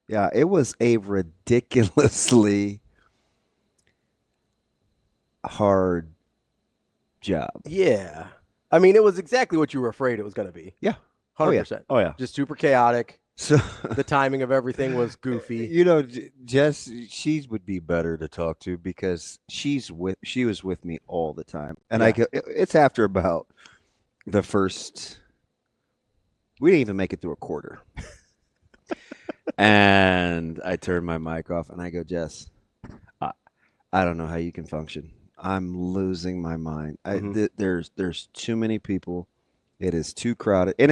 Yeah, it was a ridiculously hard job. Yeah. I mean, it was exactly what you were afraid it was going to be. Yeah. Oh yeah. 100%. Oh yeah. Just super chaotic. So The timing of everything was goofy. Jess, she would be better to talk to because she was with me all the time, and Yeah. it's after about the first. We didn't even make it through a quarter, and I turned my mic off, and I go, Jess, I, I don't know how you can function. I'm losing my mind. Hmm. There's too many people. It is too crowded, and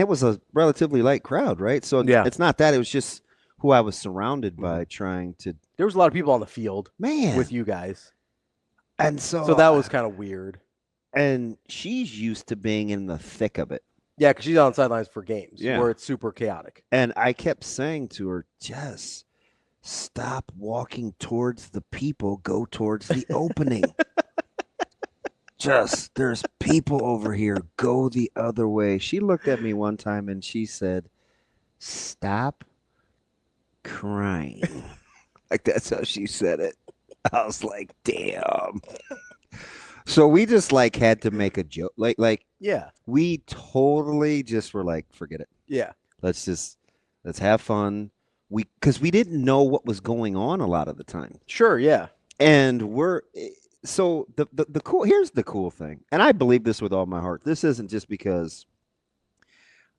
it was a relatively light crowd, right? So Yeah. it's not that. It was just who I was surrounded Hmm. by trying to There was a lot of people on the field man. with you guys. And So so that was kind of weird. and she's used to being in the thick of it. Yeah, because she's on sidelines for games Yeah. where it's super chaotic. And I kept saying to her, Jess, stop walking towards the people, go towards the opening. Just there's people over here. Go the other way. She looked at me one time and she said, stop crying. Like that's how she said it. I was like, damn. So we just like had to make a joke. Like Yeah. we totally just were like, forget it. Yeah. Let's just let's have fun. Because we didn't know what was going on a lot of the time. Sure. Yeah. And so the cool here's the cool thing. And I believe this with all my heart. This isn't just because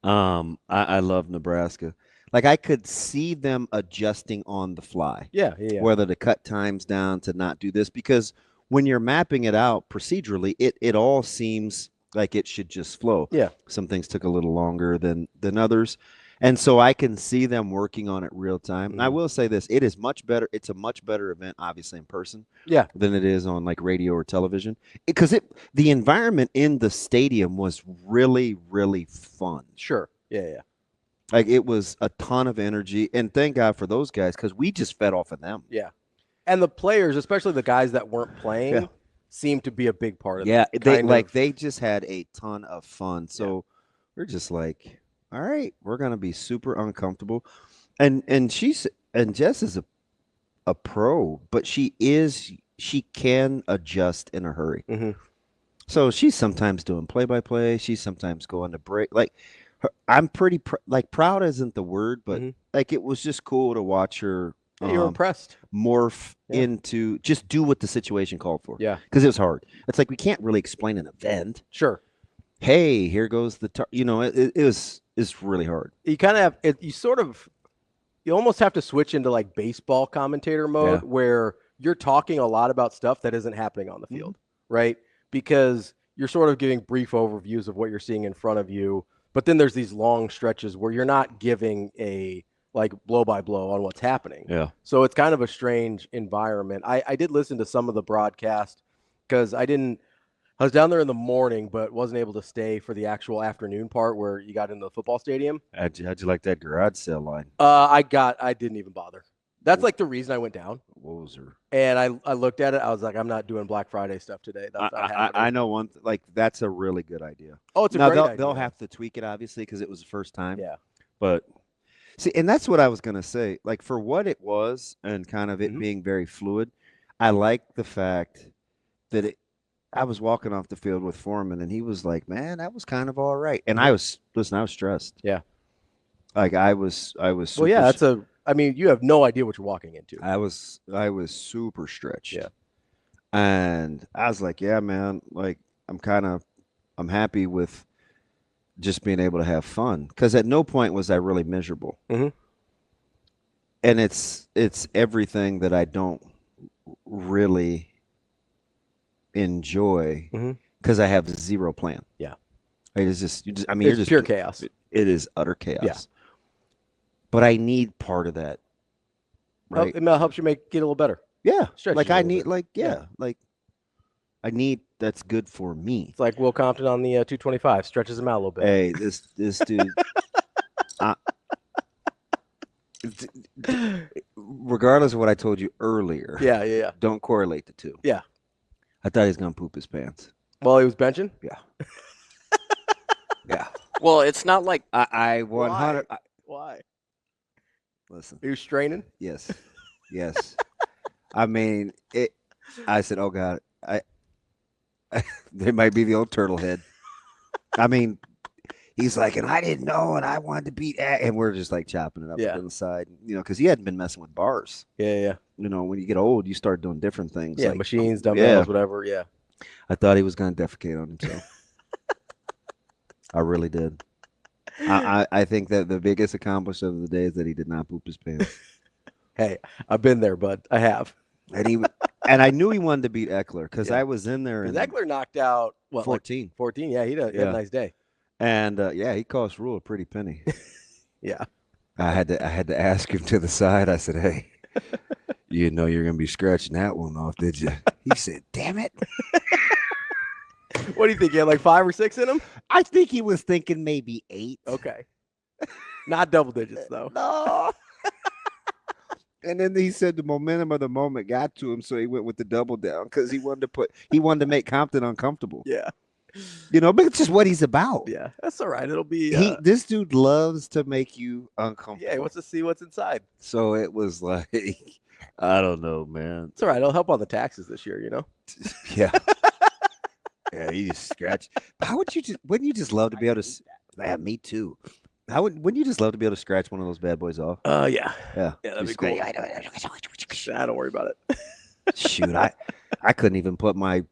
I love Nebraska. Like I could see them adjusting on the fly, Yeah. Yeah. Yeah. whether to cut times down to not do this because when you're mapping it out procedurally, it all seems like it should just flow. Yeah. Some things took a little longer than others. And so I can see them working on it real time. And I Mhm. will say this, it is much better. It's a much better event, obviously, in person Yeah. than it is on like radio or television. Because the environment in the stadium was really, really fun. Sure. Yeah. Yeah. Like it was a ton of energy. And thank God for those guys because we just fed off of them. Yeah. And the players, especially the guys that weren't Yeah. playing, seemed to be a big part of Yeah, that. Kind of. they just had a ton of fun. Yeah. So we're just like, all right, we're gonna be super uncomfortable. And Jess is a pro, but she can adjust in a hurry. Hmm. So she's sometimes doing play by play. She's sometimes going to break. Like I'm pretty like proud isn't the word, but Hmm. like it was just cool to watch her Yeah, you were impressed. morph Yeah. into just do what the situation called for Yeah. because it was hard. It's like we can't really explain an event. Sure. Hey, here goes it was it's really hard. You kind of have it, you sort of you almost have to switch into like baseball commentator Yeah. mode where you're talking a lot about stuff that isn't happening on the Mhm. field, right? Because you're sort of giving brief overviews of what you're seeing in front of you, but then there's these long stretches where you're not giving a like blow by blow on what's happening. Yeah. So it's kind of a strange environment. I did listen to some of the broadcast because I was down there in the morning, but wasn't able to stay for the actual afternoon part where you got into the football stadium. How'd you like that garage sale line? I didn't even bother. That's like the reason I went down. What was her? And I looked at it. I was like, I'm not doing Black Friday stuff today. That's not I happening. know like that's a really good idea. Oh, it's a Now great idea. they'll have to tweak it obviously because it was the first time. Yeah. But see, and that's what I was gonna say. Like for what it was and kind of it Mhm. being very fluid, I like the fact that I was walking off the field with Foreman and he was like, "Man, that was kind of all right." And Mhm. I was stressed. Yeah. Like I was Well, super yeah, I mean, you have no idea what you're walking into. I was super stretched. Yeah. And I was like, "Yeah, man, like I'm happy with just being able to have fun because at no point was I really miserable." Hmm. And it's everything that I don't really enjoy Hmm. because I have zero plan. Yeah. Right? It's just you just I mean you're It's just pure chaos. it is utter Yeah. chaos. But I need part of that, right? It helps you get a little better. Yeah. Stretches Like you a I little need bit. like Yeah. yeah, like I need that's good for me. It's like Will Compton on the 225 stretches him out a little bit. Hey, this dude I, regardless of what I told you earlier, Yeah. Yeah. Yeah. don't correlate the two. Yeah. I thought he was gonna poop his pants. Well, he was benching. Yeah. Yeah. Well, it's not like I 100 Why? Listen. He was straining. Yes. Yes. I mean, it. I said, "Oh God, they might be the old turtle head." I mean, he's like, and I didn't know, and I wanted to beat, and we're just like chopping it up Yeah. on the side, because he hadn't been messing with bars. Yeah. When you get old, you start doing different things. Yeah. Like, Machines, yeah, dumbbells, whatever. Yeah. I thought he was going to defecate on himself. I really did. I think that the biggest accomplishment of the day is that he did not poop his pants. Hey, I've been there, bud. I have. And and I knew he wanted to beat Eckler because Yeah. I was in there in Because Eckler knocked out, what, 14. Like 14? Yeah, he had a nice day. And he cost Rule a pretty penny. Yeah. I had to ask him to the side. I said, "Hey, you know you're gonna be scratching that one off, did you?" He said, "Damn it." What do you think? You had like 5 or 6 in him? I think he was thinking maybe 8. Okay. Not double digits, though. No. And then he said the momentum of the moment got to him, so he went with the double down because he wanted to make Compton uncomfortable. Yeah. But it's just what he's about. Yeah. That's all right. It'll be. This dude loves to make you uncomfortable. Yeah, he wants to see what's inside. So it was like, I don't know, man. It's all right. It'll help on the taxes this year, Yeah. Yeah, you just scratch. Wouldn't you just love to be able to? Yeah, me too. Wouldn't you just love to be able to scratch one of those bad boys off? Yeah. Yeah. Yeah, that'd be cool. Don't worry about it. Shoot, I couldn't even put my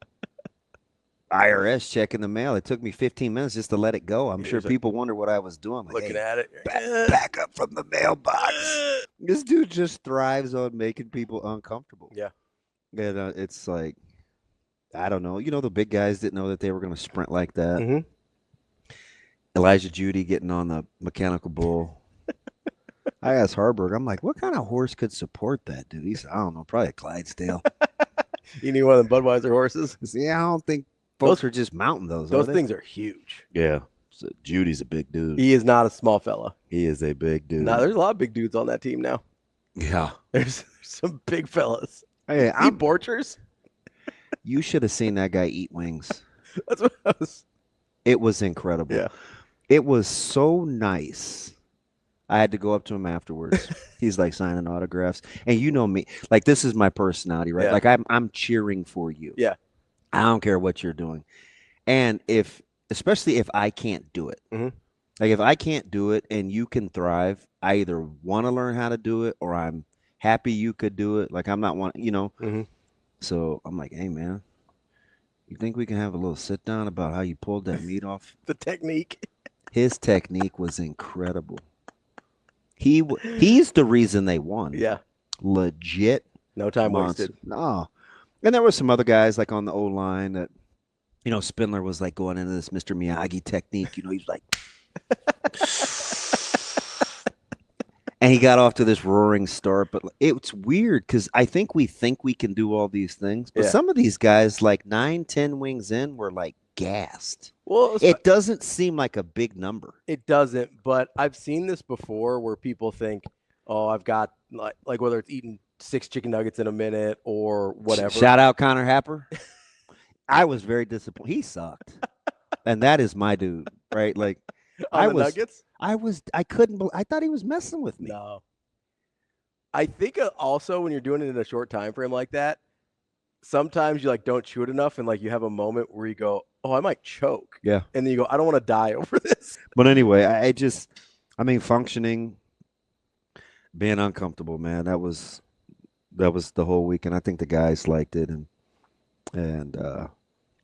IRS check in the mail. It took me 15 minutes just to let it go. I'm sure people wonder what I was doing. Like, Looking at it. Back up from the mailbox. This dude just thrives on making people uncomfortable. Yeah. And it's like, I don't know. The big guys didn't know that they were going to sprint like that. Mm-hmm. Elijah Judy getting on the mechanical bull. I asked Harburg, I'm like, what kind of horse could support that, dude? He said, I don't know, probably a Clydesdale. You need one of them Budweiser horses? Yeah, I don't think folks are just mounting those. Those things are huge. Yeah. So Judy's a big dude. He is not a small fella. He is a big dude. No, there's a lot of big dudes on that team now. Yeah. There's some big fellas. Hey, Borchers. You should have seen that guy eat wings. That's what I was. It was incredible. Yeah. It was so nice. I had to go up to him afterwards. He's like signing autographs. And you know me, like this is my personality, right? Yeah. Like I'm cheering for you. Yeah. I don't care what you're doing. And especially if I can't do it. Mm-hmm. Like if I can't do it and you can thrive, I either want to learn how to do it or I'm happy you could do it. Like I'm not Mm-hmm. So I'm like, hey man, you think we can have a little sit down about how you pulled that meat off? The technique. His technique was incredible. He's the reason they won. Yeah. Legit. No time monster. wasted. No. And there were some other guys like on the O line that, Spindler was like going into this Mr. Miyagi technique. He's like, and he got off to this roaring start. But it's weird because I think we can do all these things, but some of these guys, like 9-10 wings in, were like gassed. Well, it doesn't seem like a big number. It doesn't, but I've seen this before where people think, oh, I've got like whether it's eating 6 chicken nuggets in a minute or whatever. Shout out Connor Happer. I was very disappointed. He sucked. And that is my dude, right? Like Nuggets? I couldn't believe, I thought he was messing with me. No. I think also when you're doing it in a short time frame like that, sometimes you like don't chew it enough and like you have a moment where you go, oh, I might choke. Yeah. And then you go, I don't want to die over this. But anyway, functioning, being uncomfortable, man. That was the whole week, and I think the guys liked it, and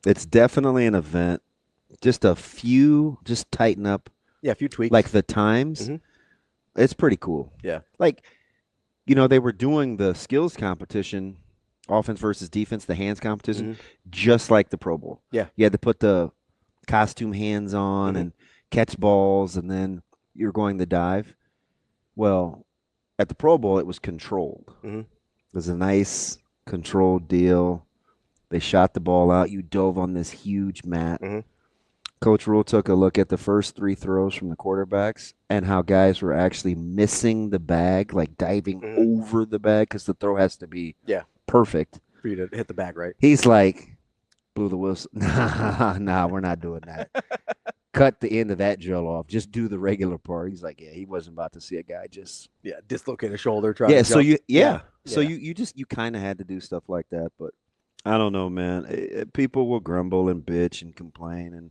it's definitely an event. Just tighten up. Yeah, a few tweaks. Like the times. Mm-hmm. It's pretty cool. Yeah. Like, they were doing the skills competition, offense versus defense, the hands competition, just like the Pro Bowl. Yeah. You had to put the costume hands on and catch balls, and then you're going to dive. Well, at the Pro Bowl, it was controlled. Mm-hmm. It was a nice controlled deal. They shot the ball out. You dove on this huge mat. Mm-hmm. Coach Rule took a look at the first 3 throws from the quarterbacks and how guys were actually missing the bag, like diving over the bag because the throw has to be perfect for you to hit the bag right. He's like, blew the whistle. Nah, we're not doing that. cut the end of that drill off. Just do the regular part. He's like, yeah, he wasn't about to see a guy just dislocate a shoulder trying yeah. to So jump. you kind of had to do stuff like that, but I don't know, man. People will grumble and bitch and complain, and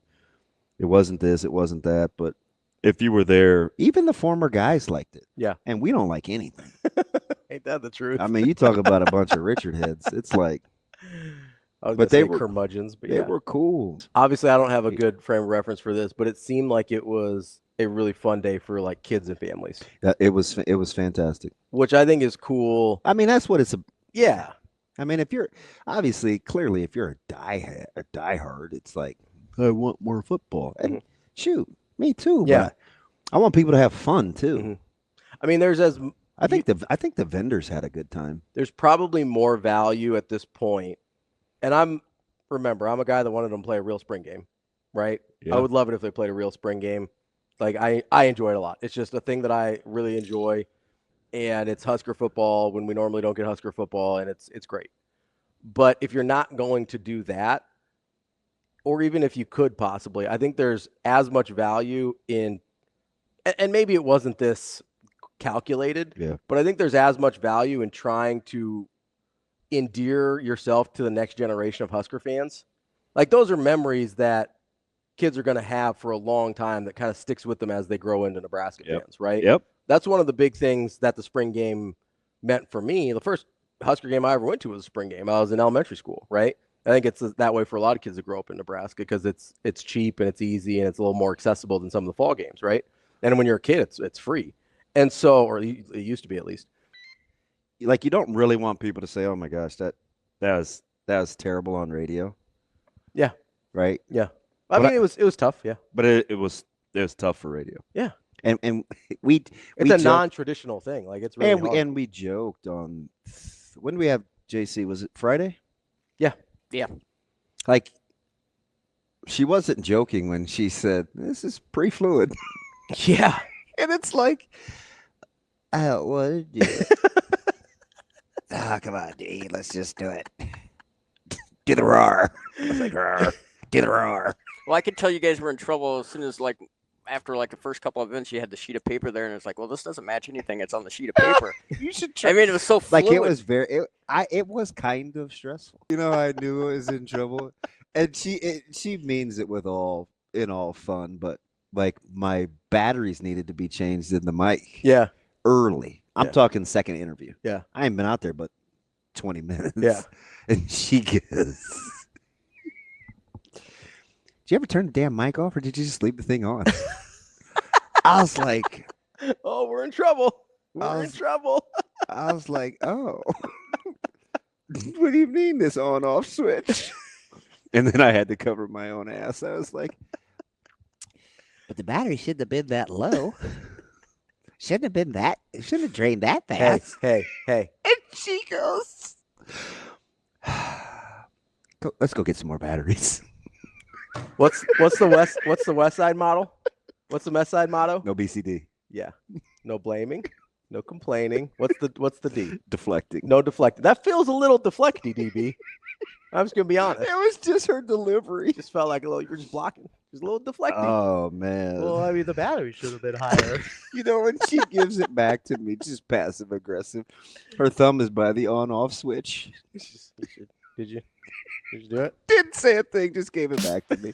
it wasn't this, it wasn't that, but if you were there, even the former guys liked it. Yeah. And we don't like anything. Ain't that the truth? I mean, you talk about a bunch of Richard heads. It's like, I was but gonna they say were curmudgeons, but they were cool. Obviously, I don't have a good frame of reference for this, but it seemed like it was a really fun day for like kids and families, It was fantastic. which I think is cool. I mean, that's what it's a. Yeah. I mean, if you're clearly, if you're a diehard, it's like I want more football. And shoot, me too. Yeah. But I want people to have fun too. Mm-hmm. I mean, I think the vendors had a good time. There's probably more value at this point, and I'm a guy that wanted them to play a real spring game, right? Yeah. I would love it if they played a real spring game. Like I enjoy it a lot. It's just a thing that I really enjoy, and it's Husker football when we normally don't get Husker football, and it's great. But if you're not going to do that, or even if you could possibly, I think there's as much value in, and maybe it wasn't this calculated, but I think there's as much value in trying to endear yourself to the next generation of Husker fans. Like those are memories that kids are going to have for a long time that kind of sticks with them as they grow into Nebraska fans, right? Yep. That's one of the big things that the spring game meant for me. The first Husker game I ever went to was a spring game. I was in elementary school, right? I think it's that way for a lot of kids that grow up in Nebraska because it's cheap and it's easy and it's a little more accessible than some of the fall games, right? And when you're a kid, it's free. And so, or it used to be at least. Like you don't really want people to say, "Oh my gosh, that was terrible on radio." Yeah. Right. Yeah. I mean, it was tough. Yeah. But it was tough for radio. Yeah. And it's a non-traditional thing. Like it's really hard. And we joked on when we have JC. Was it Friday? Yeah. Yeah. Like she wasn't joking when she said, "This is pretty fluid." Yeah. And it's like, I don't want to do it. Come on, D. Let's just do it. Do the roar. I was like, roar. Do the roar. Well, I could tell you guys were in trouble as soon as after the first couple of events, you had the sheet of paper there, and it's like, well, this doesn't match anything. It's on the sheet of paper. You should. I mean, it was so fluid. Like it was it was kind of stressful. You know, I knew I was in trouble, and she means it with all fun, but like my batteries needed to be changed in the mic. Yeah. Early. I'm talking second interview. Yeah. I ain't been out there but 20 minutes. Yeah. And she goes, "Did you ever turn the damn mic off or did you just leave the thing on?" I was like, "Oh, we're in trouble. We're in trouble." I was like, "Oh, what do you mean this on-off switch?" And then I had to cover my own ass. I was like, "But the battery shouldn't have been that low. Shouldn't have been that. It shouldn't have drained that fast." Hey. And she goes, "Let's go get some more batteries." What's the West Side model? What's the West Side motto? No BCD. Yeah. No blaming. No complaining. What's the D? Deflecting. No deflecting. That feels a little deflecty, DB. I'm just gonna be honest. It was just her delivery. Just felt like you were just blocking. Just a little deflecting. Oh man. Well, I mean, the battery should have been higher. You know, when she gives it back to me, just passive aggressive. Her thumb is by the on-off switch. Did you do it? Didn't say a thing, just gave it back to me.